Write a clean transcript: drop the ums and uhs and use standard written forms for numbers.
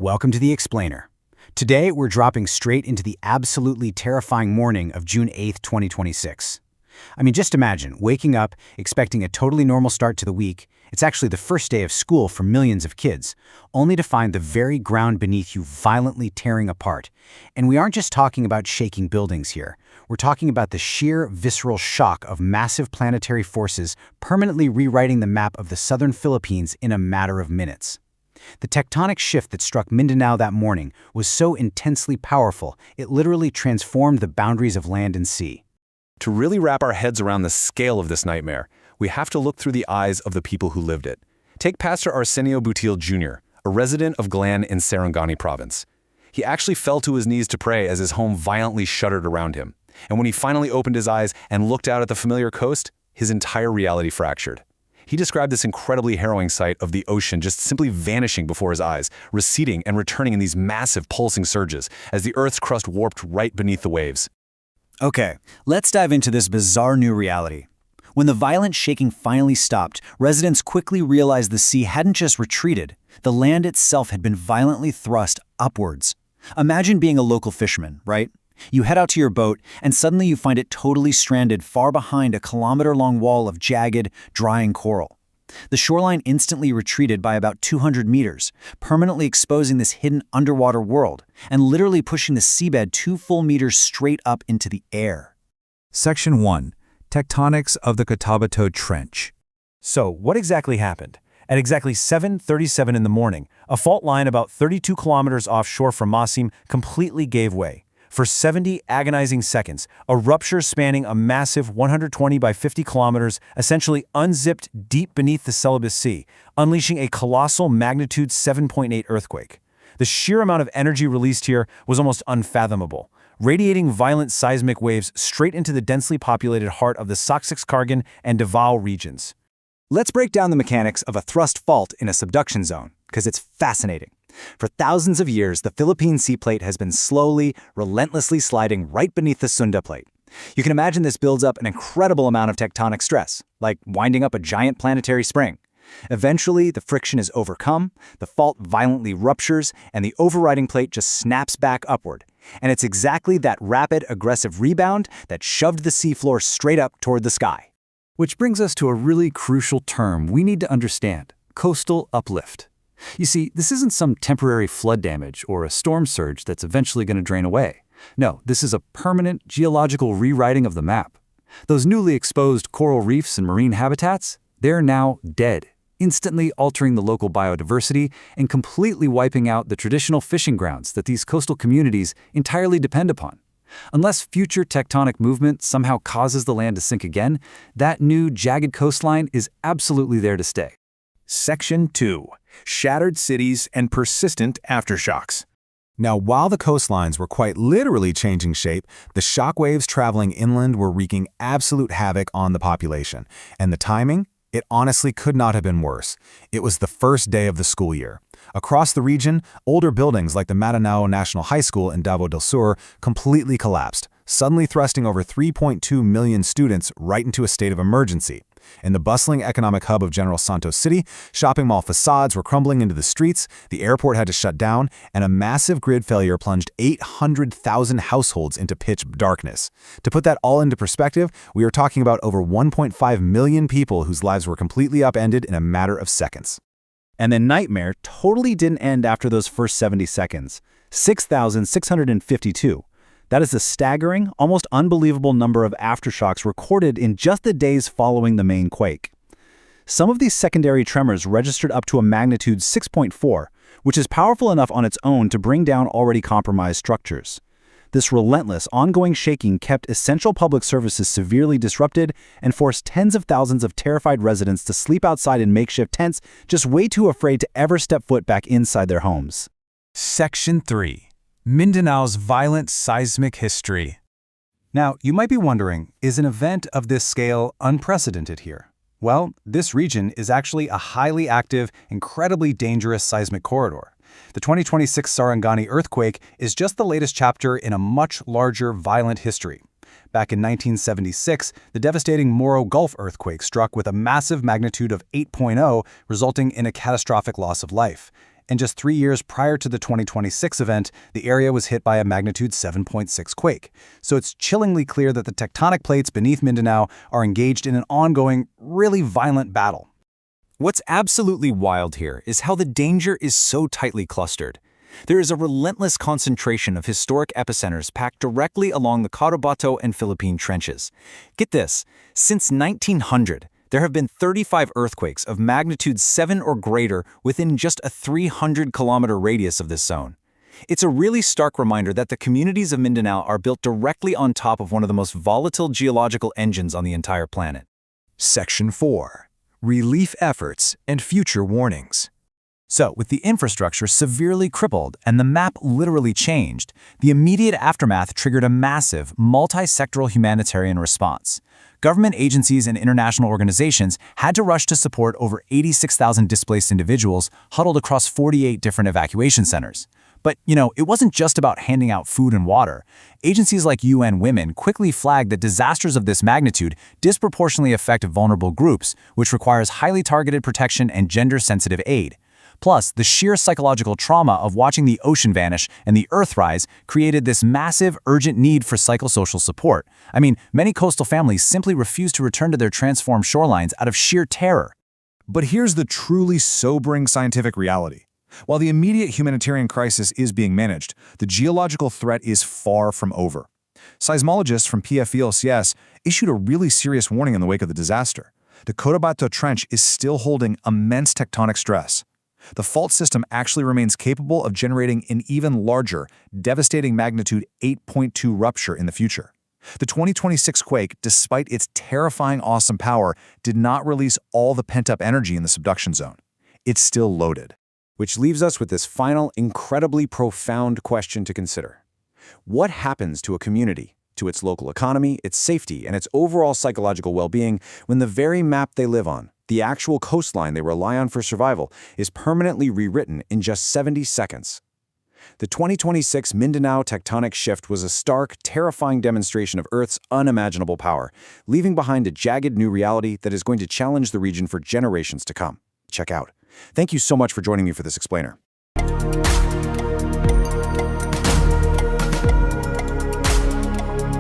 Welcome to The Explainer. Today, we're dropping straight into the absolutely terrifying morning of June 8th, 2026. Just imagine waking up, expecting a totally normal start to the week. It's actually the first day of school for millions of kids, only to find the very ground beneath you violently tearing apart. And we aren't just talking about shaking buildings here. We're talking about the sheer visceral shock of massive planetary forces permanently rewriting the map of the southern Philippines in a matter of minutes. The tectonic shift that struck Mindanao that morning was so intensely powerful, it literally transformed the boundaries of land and sea. To really wrap our heads around the scale of this nightmare, we have to look through the eyes of the people who lived it. Take Pastor Arsenio Butil Jr., a resident of Glan in Sarangani province. He actually fell to his knees to pray as his home violently shuddered around him. And when he finally opened his eyes and looked out at the familiar coast, his entire reality fractured. He described this incredibly harrowing sight of the ocean just simply vanishing before his eyes, receding and returning in these massive pulsing surges as the Earth's crust warped right beneath the waves. Okay, let's dive into this bizarre new reality. When the violent shaking finally stopped, residents quickly realized the sea hadn't just retreated, the land itself had been violently thrust upwards. Imagine being a local fisherman, right? You head out to your boat, and suddenly you find it totally stranded far behind a kilometer-long wall of jagged, drying coral. The shoreline instantly retreated by about 200 meters, permanently exposing this hidden underwater world, and literally pushing the seabed 2 full meters straight up into the air. Section 1. Tectonics of the Cotabato Trench. So, what exactly happened? At exactly 7:37 in the morning, a fault line about 32 kilometers offshore from Masim completely gave way. For 70 agonizing seconds, a rupture spanning a massive 120 by 50 kilometers essentially unzipped deep beneath the Celebes Sea, unleashing a colossal magnitude 7.8 earthquake. The sheer amount of energy released here was almost unfathomable, radiating violent seismic waves straight into the densely populated heart of the Saksakkargan and Davao regions. Let's break down the mechanics of a thrust fault in a subduction zone, because it's fascinating. For thousands of years, the Philippine Sea Plate has been slowly, relentlessly sliding right beneath the Sunda Plate. You can imagine this builds up an incredible amount of tectonic stress, like winding up a giant planetary spring. Eventually, the friction is overcome, the fault violently ruptures, and the overriding plate just snaps back upward. And it's exactly that rapid, aggressive rebound that shoved the seafloor straight up toward the sky. Which brings us to a really crucial term we need to understand: coastal uplift. You see, this isn't some temporary flood damage or a storm surge that's eventually going to drain away. No, this is a permanent geological rewriting of the map. Those newly exposed coral reefs and marine habitats, they're now dead, instantly altering the local biodiversity and completely wiping out the traditional fishing grounds that these coastal communities entirely depend upon. Unless future tectonic movement somehow causes the land to sink again, that new jagged coastline is absolutely there to stay. Section 2. Shattered cities and persistent aftershocks. Now, while the coastlines were quite literally changing shape, the shockwaves traveling inland were wreaking absolute havoc on the population. And the timing? It honestly could not have been worse. It was the first day of the school year. Across the region, older buildings like the Maranao National High School in Davao del Sur completely collapsed, suddenly thrusting over 3.2 million students right into a state of emergency. In the bustling economic hub of General Santos City, shopping mall facades were crumbling into the streets, the airport had to shut down, and a massive grid failure plunged 800,000 households into pitch darkness. To put that all into perspective, we are talking about over 1.5 million people whose lives were completely upended in a matter of seconds. And the nightmare totally didn't end after those first 70 seconds. 6,652. That is a staggering, almost unbelievable number of aftershocks recorded in just the days following the main quake. Some of these secondary tremors registered up to a magnitude 6.4, which is powerful enough on its own to bring down already compromised structures. This relentless, ongoing shaking kept essential public services severely disrupted and forced tens of thousands of terrified residents to sleep outside in makeshift tents, just way too afraid to ever step foot back inside their homes. Section 3. Mindanao's violent seismic history. Now, you might be wondering, is an event of this scale unprecedented here? Well, this region is actually a highly active, incredibly dangerous seismic corridor. The 2026 Sarangani earthquake is just the latest chapter in a much larger, violent history. Back in 1976, the devastating Moro Gulf earthquake struck with a massive magnitude of 8.0, resulting in a catastrophic loss of life. and just 3 years prior to the 2026 event, the area was hit by a magnitude 7.6 quake. So it's chillingly clear that the tectonic plates beneath Mindanao are engaged in an ongoing, really violent battle. What's absolutely wild here is how the danger is so tightly clustered. There is a relentless concentration of historic epicenters packed directly along the Cotabato and Philippine trenches. Get this, since 1900, there have been 35 earthquakes of magnitude 7 or greater within just a 300-kilometer radius of this zone. It's a really stark reminder that the communities of Mindanao are built directly on top of one of the most volatile geological engines on the entire planet. Section 4. Relief efforts and future warnings. So, with the infrastructure severely crippled and the map literally changed, the immediate aftermath triggered a massive, multi-sectoral humanitarian response. Government agencies and international organizations had to rush to support over 86,000 displaced individuals huddled across 48 different evacuation centers. But, it wasn't just about handing out food and water. Agencies like UN Women quickly flagged that disasters of this magnitude disproportionately affect vulnerable groups, which requires highly targeted protection and gender-sensitive aid. Plus, the sheer psychological trauma of watching the ocean vanish and the earth rise created this massive, urgent need for psychosocial support. Many coastal families simply refused to return to their transformed shorelines out of sheer terror. But here's the truly sobering scientific reality. While the immediate humanitarian crisis is being managed, the geological threat is far from over. Seismologists from PFELCS issued a really serious warning in the wake of the disaster. The Cotabato Trench is still holding immense tectonic stress. The fault system actually remains capable of generating an even larger, devastating magnitude 8.2 rupture in the future. The 2026 quake, despite its terrifying awesome power, did not release all the pent-up energy in the subduction zone. It's still loaded. Which leaves us with this final, incredibly profound question to consider. What happens to a community, to its local economy, its safety, and its overall psychological well-being when the very map they live on, the actual coastline they rely on for survival, is permanently rewritten in just 70 seconds? The 2026 Mindanao tectonic shift was a stark, terrifying demonstration of Earth's unimaginable power, leaving behind a jagged new reality that is going to challenge the region for generations to come. Check out. Thank you so much for joining me for this explainer.